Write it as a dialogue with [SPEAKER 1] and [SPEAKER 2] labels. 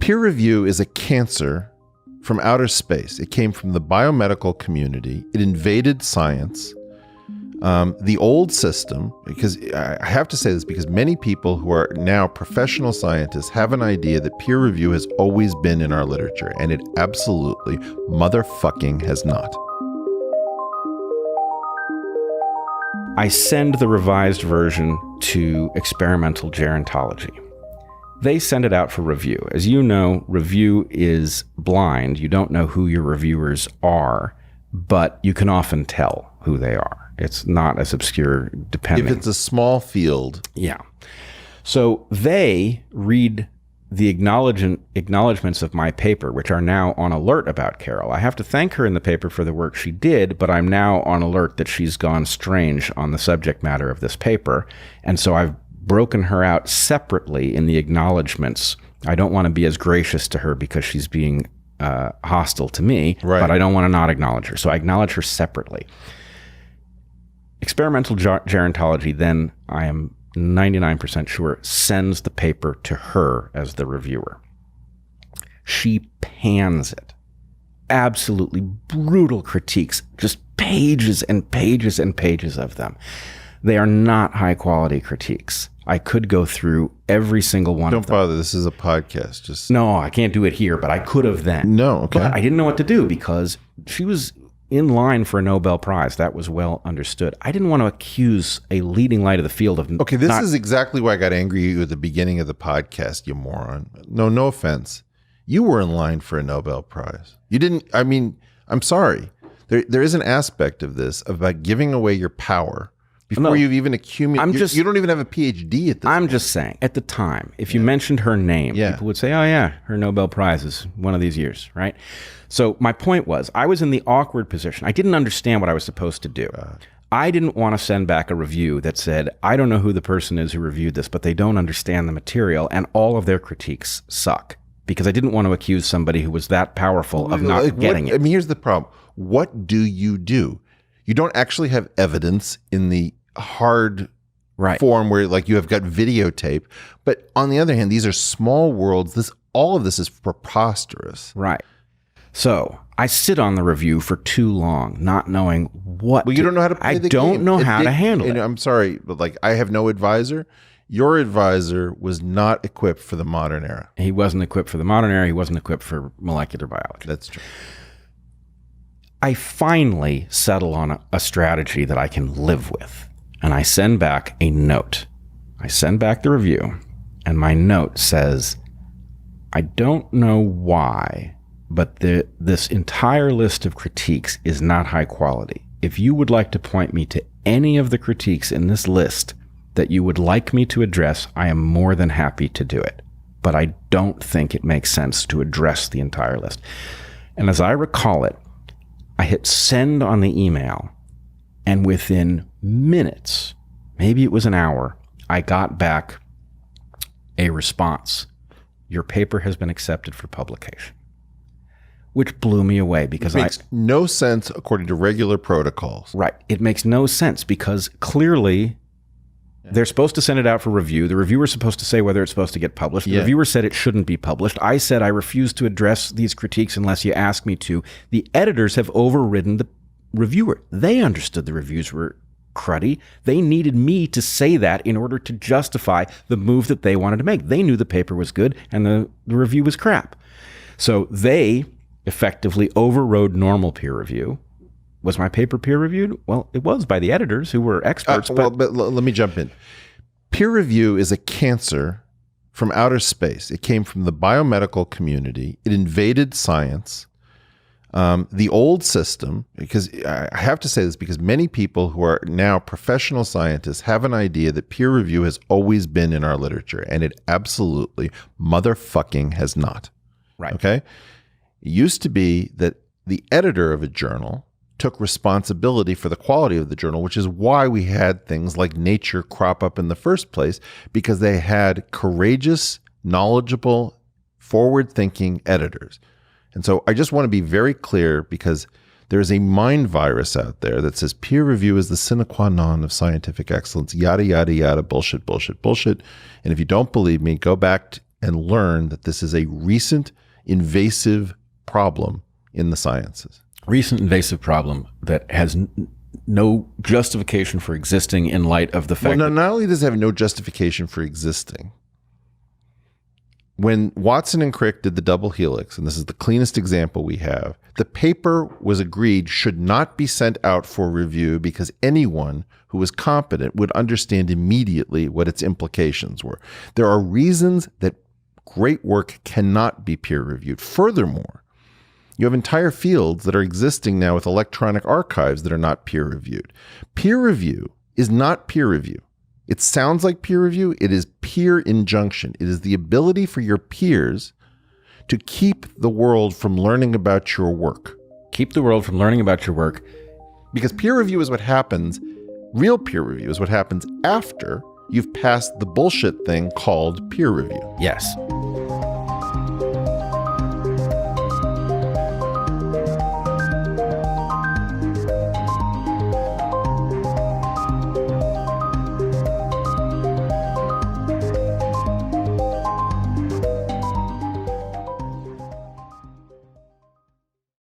[SPEAKER 1] Peer review is a cancer from outer space. It came from the biomedical community. It invaded science. The old system, because I have to say this because many people who are now professional scientists have an idea that peer review has always been in our literature, and it absolutely motherfucking has not.
[SPEAKER 2] I send the revised version to experimental gerontology. They send it out for review. As you know, review is blind. You don't know who your reviewers are, but you can often tell who they are. It's not as obscure depending.
[SPEAKER 1] If it's a small field.
[SPEAKER 2] Yeah. So they read the acknowledgments of my paper, which are now on alert about Carol. I have to thank her in the paper for the work she did, but I'm now on alert that she's gone strange on the subject matter of this paper. And so I've broken her out separately in the acknowledgments. I don't want to be as gracious to her because she's being hostile to me,
[SPEAKER 1] right.
[SPEAKER 2] But I don't want to not acknowledge her. So I acknowledge her separately. Experimental gerontology, then I am 99% sure, sends the paper to her as the reviewer. She pans it. Absolutely brutal critiques, just pages and pages and pages of them. They are not high quality critiques. I could go through every single one of them.
[SPEAKER 1] Don't bother. This is a podcast. Just
[SPEAKER 2] no, I can't do it here, but I could have then.
[SPEAKER 1] No, okay.
[SPEAKER 2] But I didn't know what to do because she was in line for a Nobel Prize. That was well understood. I didn't want to accuse a leading light of the field of
[SPEAKER 1] okay, this is exactly why I got angry at the beginning of the podcast, you moron. No offense. You were in line for a Nobel Prize. You didn't, I mean, I'm sorry. There is an aspect of this about giving away your power before you've even accumulated. You don't even have a PhD at this point.
[SPEAKER 2] Just saying, at the time, if you mentioned her name, people would say, oh yeah, her Nobel Prize is one of these years, right? So my point was, I was in the awkward position. I didn't understand what I was supposed to do. I didn't want to send back a review that said, I don't know who the person is who reviewed this, but they don't understand the material and all of their critiques suck. Because I didn't want to accuse somebody who was that powerful of not getting it.
[SPEAKER 1] I mean, here's the problem. What do? You don't actually have evidence in the hard form where like you have got videotape. But on the other hand, these are small worlds. All of this is preposterous.
[SPEAKER 2] Right. So I sit on the review for too long, not knowing what.
[SPEAKER 1] Well, you don't know how to play the game.
[SPEAKER 2] I don't know how to handle it.
[SPEAKER 1] I'm sorry, but like I have no advisor. Your advisor was not equipped for the modern era.
[SPEAKER 2] He wasn't equipped for the modern era. He wasn't equipped for molecular biology.
[SPEAKER 1] That's true.
[SPEAKER 2] I finally settle on a strategy that I can live with. And I send back a note. I send back the review. And my note says, I don't know why, but this entire list of critiques is not high quality. If you would like to point me to any of the critiques in this list that you would like me to address, I am more than happy to do it. But I don't think it makes sense to address the entire list. And as I recall it, I hit send on the email, and within minutes, maybe it was an hour, I got back a response. Your paper has been accepted for publication. Which blew me away because
[SPEAKER 1] it makes no sense according to regular protocols.
[SPEAKER 2] Right. It makes no sense because clearly they're supposed to send it out for review. The reviewer's supposed to say whether it's supposed to get published. The reviewer said it shouldn't be published. I said I refuse to address these critiques unless you ask me to. The editors have overridden the reviewer. They understood the reviews were cruddy. They needed me to say that in order to justify the move that they wanted to make. They knew the paper was good and the review was crap. So they effectively overrode normal peer review. Was my paper peer reviewed? Well, it was by the editors who were experts.
[SPEAKER 1] But let me jump in. Peer review is a cancer from outer space. It came from the biomedical community. It invaded science. The old system, because I have to say this because many people who are now professional scientists have an idea that peer review has always been in our literature, and it absolutely motherfucking has not.
[SPEAKER 2] Right.
[SPEAKER 1] Okay? It used to be that the editor of a journal took responsibility for the quality of the journal, which is why we had things like Nature crop up in the first place, because they had courageous, knowledgeable, forward-thinking editors. And so I just want to be very clear because there's a mind virus out there that says peer review is the sine qua non of scientific excellence, yada, yada, yada, bullshit, bullshit, bullshit. And if you don't believe me, go back and learn that this is a recent invasive problem in the sciences.
[SPEAKER 2] Recent invasive problem that has no justification for existing in light of the fact
[SPEAKER 1] Well, not only does it have no justification for existing, when Watson and Crick did the double helix, and this is the cleanest example we have, the paper was agreed should not be sent out for review because anyone who was competent would understand immediately what its implications were. There are reasons that great work cannot be peer reviewed. Furthermore, you have entire fields that are existing now with electronic archives that are not peer reviewed. Peer review is not peer review. It sounds like peer review. It is peer-injunction. It is the ability for your peers to keep the world from learning about your work.
[SPEAKER 2] Keep the world from learning about your work.
[SPEAKER 1] Because peer review is what happens, real peer review is what happens after you've passed the bullshit thing called peer review.
[SPEAKER 2] Yes.